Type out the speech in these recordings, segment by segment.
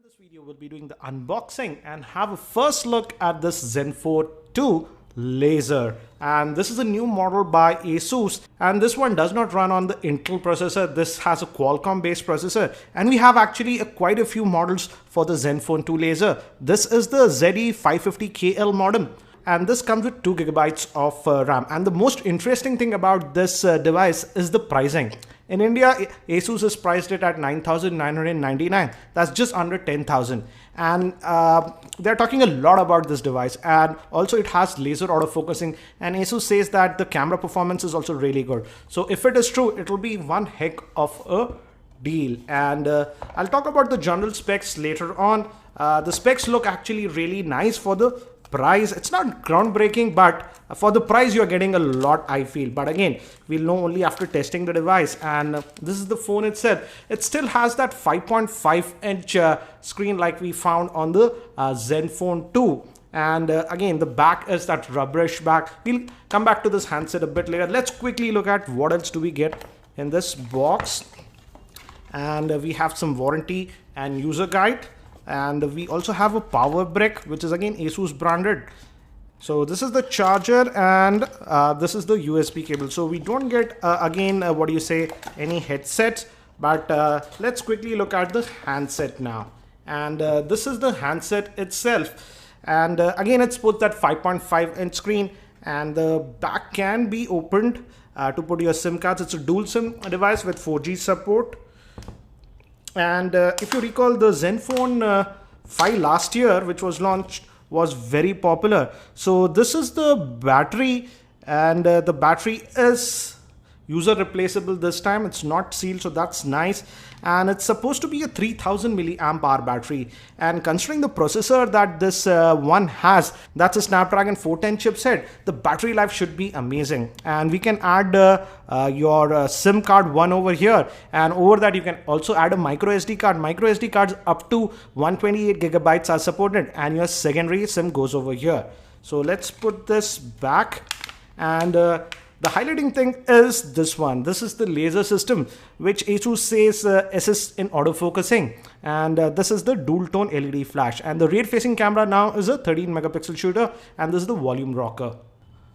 this video, we'll be doing the unboxing and have a first look at this Zenfone 2 laser. And this is a new model by ASUS, and this one does not run on the Intel processor. This has a Qualcomm based processor, and we have actually quite a few models for the Zenfone 2 laser. This is the ZE550KL modem, and this comes with 2 gigabytes of RAM. And the most interesting thing about this device is the pricing. In India, ASUS has priced it at 9,999. That's just under 10,000. And they're talking a lot about this device. And also it has laser autofocusing. And ASUS says that the camera performance is also really good. So if it is true, it will be one heck of a deal. And I'll talk about the general specs later on. The specs look actually really nice for the price. It's not groundbreaking, but for the price you're getting a lot, I feel. But again, we'll know only after testing the device. And this is the phone itself. It still has that 5.5-inch screen like we found on the Zenfone 2. And again, the back is that rubberish back. We'll come back to this handset a bit later. Let's quickly look at what else do we get in this box. And we have some warranty and user guide. And we also have a power brick, which is again ASUS branded. So this is the charger, and this is the USB cable. So we don't get any headsets, but let's quickly look at the handset now. And this is the handset itself. And again, it's put that 5.5-inch screen, and the back can be opened to put your SIM cards. It's a dual SIM device with 4G support. And if you recall, the Zenfone 5 last year, which was launched, was very popular. So this is the battery, and the battery is user replaceable this time. It's not sealed, so that's nice. And it's supposed to be a 3000 milliamp hour battery. And considering the processor that this one has, that's a Snapdragon 410 chipset, the battery life should be amazing. And we can add your SIM card one over here, and over that you can also add a micro SD card. Micro SD cards up to 128 gigabytes are supported, and your secondary SIM goes over here. So let's put this back. And the highlighting thing is this one. This is the laser system, which ASUS says assists in autofocusing. And this is the dual tone LED flash. And the rear facing camera now is a 13 megapixel shooter. And this is the volume rocker.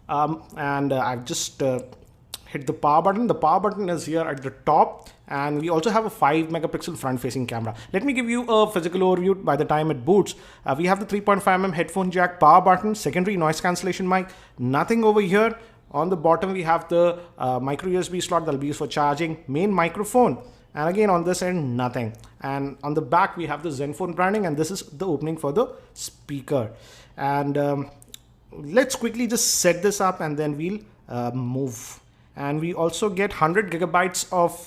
I've just hit the power button. The power button is here at the top. And we also have a 5 megapixel front facing camera. Let me give you a physical overview by the time it boots. We have the 3.5mm headphone jack, power button, secondary noise cancellation mic, nothing over here. On the bottom, we have the micro USB slot that will be used for charging, main microphone, and again on this end, nothing. And on the back, we have the Zenfone branding, and this is the opening for the speaker. And let's quickly just set this up, and then we'll move. And we also get 100 gigabytes of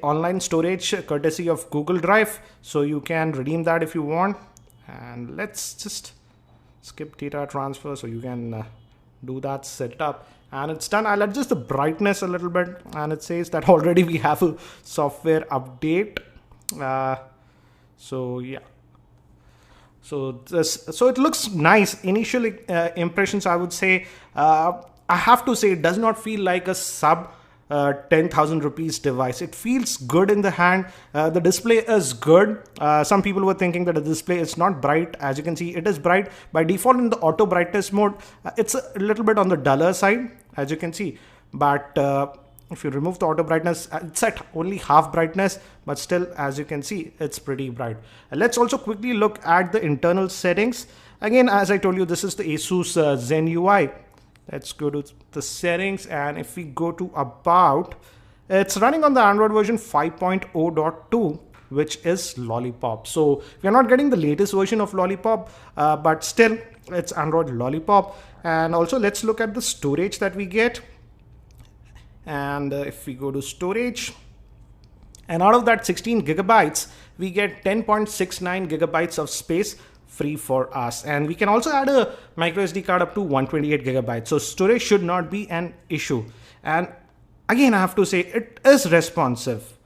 online storage, courtesy of Google Drive. So you can redeem that if you want. And let's just skip data transfer so you can do that setup, and it's done. I'll adjust the brightness a little bit, and it says that already we have a software update. So yeah, so it looks nice. Initial impressions, I would say, I have to say, it does not feel like a sub 10,000 rupees device. It feels good in the hand. The display is good. Some people were thinking that the display is not bright. As you can see, it is bright. By default, in the auto brightness mode, it's a little bit on the duller side, as you can see. But if you remove the auto brightness, it's at only half brightness, but still, as you can see, it's pretty bright. Let's also quickly look at the internal settings. Again, as I told you, this is the ASUS Zen UI. Let's go to the settings, and if we go to about, it's running on the Android version 5.0.2, which is Lollipop. So we're not getting the latest version of Lollipop, but still it's Android Lollipop. And also let's look at the storage that we get. And if we go to storage, and out of that 16 gigabytes, we get 10.69 gigabytes of space free for us. And we can also add a micro SD card up to 128 gigabytes. So storage should not be an issue. And again, I have to say, it is responsive.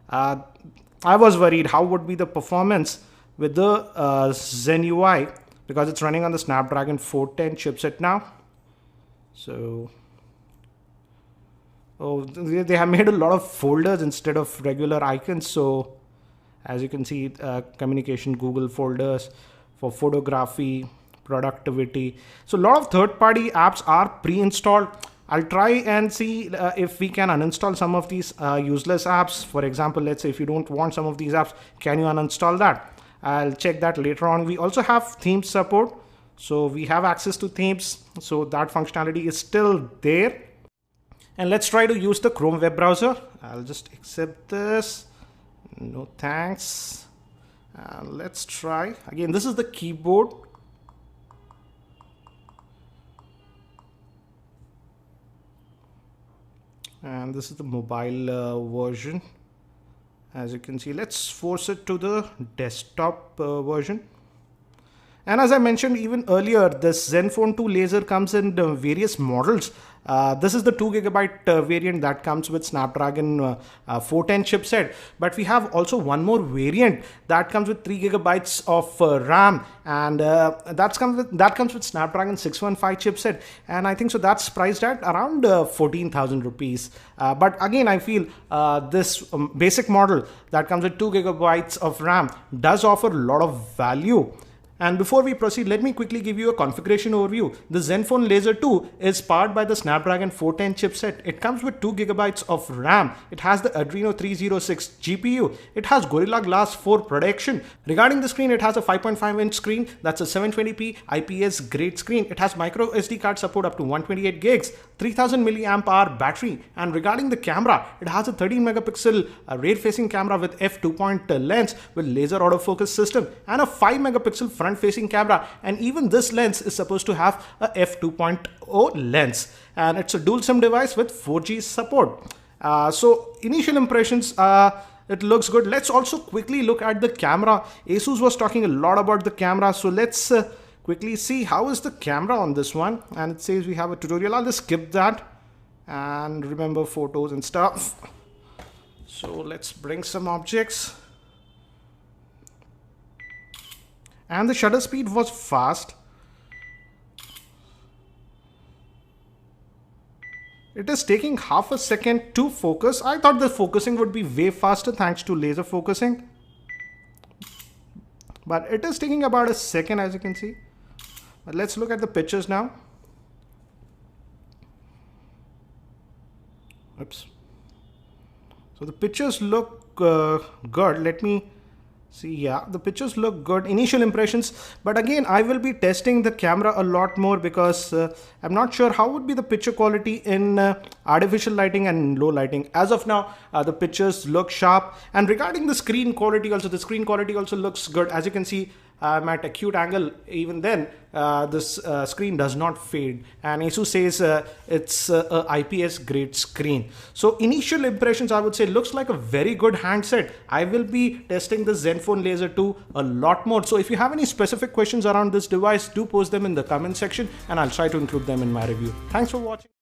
I was worried how would be the performance with the Zen UI, because it's running on the Snapdragon 410 chipset now. So they have made a lot of folders instead of regular icons. So As you can see, communication, Google folders for photography, productivity. So a lot of third-party apps are pre-installed. I'll try and see if we can uninstall some of these useless apps. For example, let's say if you don't want some of these apps, can you uninstall that? I'll check that later on. We also have theme support. So we have access to themes. So that functionality is still there. And let's try to use the Chrome web browser. I'll just accept this. No thanks. Let's try. Again, this is the keyboard. And this is the mobile version. As you can see, let's force it to the desktop version. And as I mentioned even earlier, this Zenfone 2 laser comes in various models. This is the 2GB variant that comes with Snapdragon 410 chipset. But we have also one more variant that comes with 3GB of RAM, and that comes with Snapdragon 615 chipset. And I think so that's priced at around 14,000 rupees. But again, I feel this basic model that comes with 2GB of RAM does offer a lot of value. And before we proceed, let me quickly give you a configuration overview. The Zenfone Laser 2 is powered by the Snapdragon 410 chipset. It comes with 2GB of RAM. It has the Adreno 306 GPU. It has Gorilla Glass 4 protection. Regarding the screen, it has a 5.5-inch screen. That's a 720p IPS grade screen. It has micro SD card support up to 128 gigs, 3000 milliamp hour battery. And regarding the camera, it has a 13 megapixel rear-facing camera with f2.0 lens with laser autofocus system and a 5 megapixel front-facing camera, and even this lens is supposed to have a f2.0 lens, and it's a dual SIM device with 4G support. So initial impressions, it looks good. Let's also quickly look at the camera. ASUS was talking a lot about the camera, so let's quickly see how is the camera on this one. And it says we have a tutorial. I'll just skip that and remember photos and stuff. So let's bring some objects. And the shutter speed was fast. It is taking half a second to focus. I thought the focusing would be way faster thanks to laser focusing. But it is taking about a second, as you can see. But let's look at the pictures now. Oops. So the pictures look good. Let me see. Yeah, the pictures look good. Initial impressions. But again, I will be testing the camera a lot more because I'm not sure how would be the picture quality in artificial lighting and low lighting. As of now, the pictures look sharp. And regarding the screen quality also, the screen quality also looks good. As you can see, I'm at acute angle. Even then, this screen does not fade. And ASUS says it's a IPS grade screen. So initial impressions, I would say, looks like a very good handset. I will be testing the Zenfone Laser 2 a lot more. So if you have any specific questions around this device, do post them in the comment section and I'll try to include them in my review. Thanks for watching.